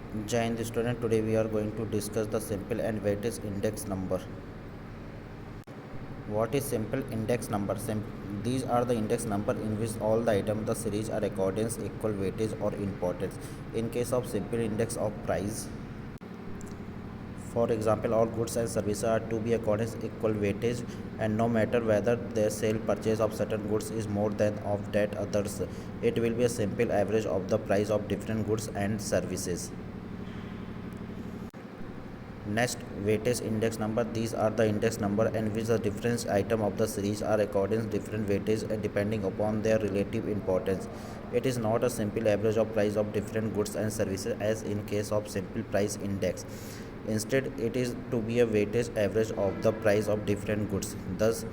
Jai Hind student, today we are going to discuss the simple and weightage index number. What is simple index number? These are the index number in which all the items the series are accordance equal weightage or importance. In case of simple index of price, for example, all goods and services are to be accordance equal weightage, and no matter whether their sale purchase of certain goods is more than of that others, it will be a simple average of the price of different goods and services. Next, weightage index number. These are the index number in which the different item of the series are according different weightage depending upon their relative importance. It is not a simple average of price of different goods and services as in case of simple price index. Instead, it is to be a weightage average of the price of different goods. Thus,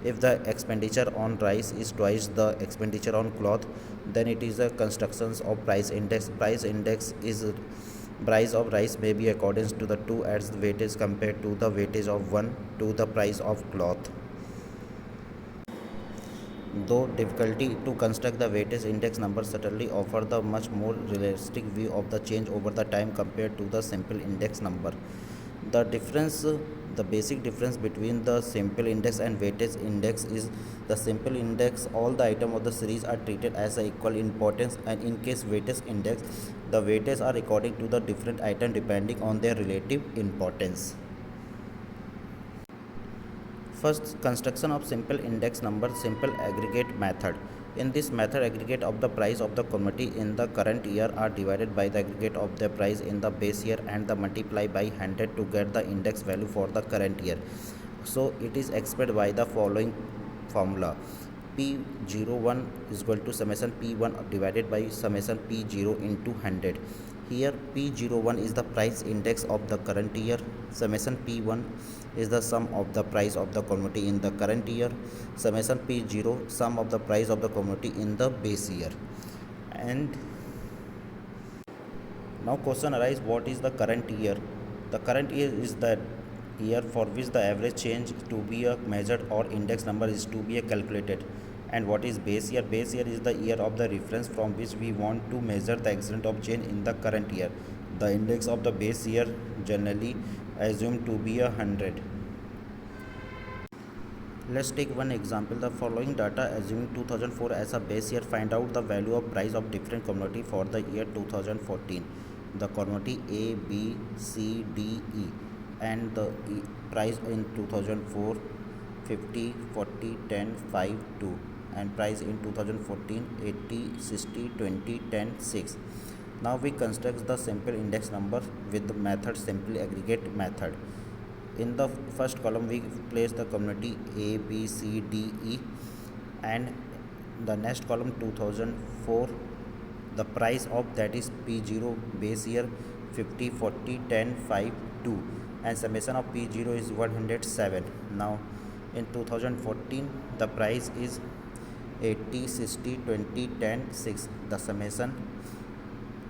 if the expenditure on rice is twice the expenditure on cloth, then it is a constructions of price index. Price of rice may be according to the two as weightage compared to the weightage of one to the price of cloth. Though difficulty to construct the weightage index number certainly offer the much more realistic view of the change over the time compared to the simple index number. The difference, the basic difference between the simple index and weightage index is the simple index, all the items of the series are treated as a equal importance, and in case weightage index, the weightages are according to the different item depending on their relative importance. First, construction of simple index number, simple aggregate method. In this method, aggregate of the price of the commodity in the current year are divided by the aggregate of the price in the base year and the multiply by 100 to get the index value for the current year. So it is expressed by the following formula. P01 is equal to summation P1 divided by summation P0 into 100. Here P01 is the price index of the current year. Summation P1 is the sum of the price of the commodity in the current year. Summation P0 sum of the price of the commodity in the base year. And now question arises, what is the current year? The current year is the year for which the average change to be a measured or index number is to be calculated. And what is base year? Base year is the year of the reference from which we want to measure the extent of change in the current year. The index of the base year generally assumed to be 100. Let's take one example. The following data assuming 2004 as a base year, find out the value of price of different commodity for the year 2014. The commodity A, B, C, D, E, and the price in 2004 50, 40, 10, 5, 2, and price in 2014 80, 60, 20, 10, 6. Now we construct the simple index number with the method simple aggregate method. In the first column we place the commodity A, B, C, D, E, and the next column 2004, the price of that is P0 base year 50, 40, 10, 5, 2, and summation of P0 is 107. Now in 2014 the price is 80, 60, 20, 10, 6. The summation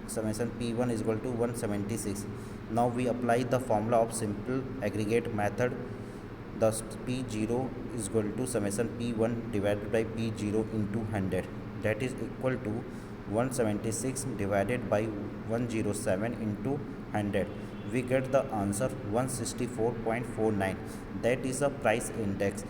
P1 is equal to 176. Now we apply the formula of simple aggregate method. Thus P0 is equal to summation P1 divided by P0 into 100, that is equal to 176 divided by 107 into 100. We get the answer 164.49. That is the price index.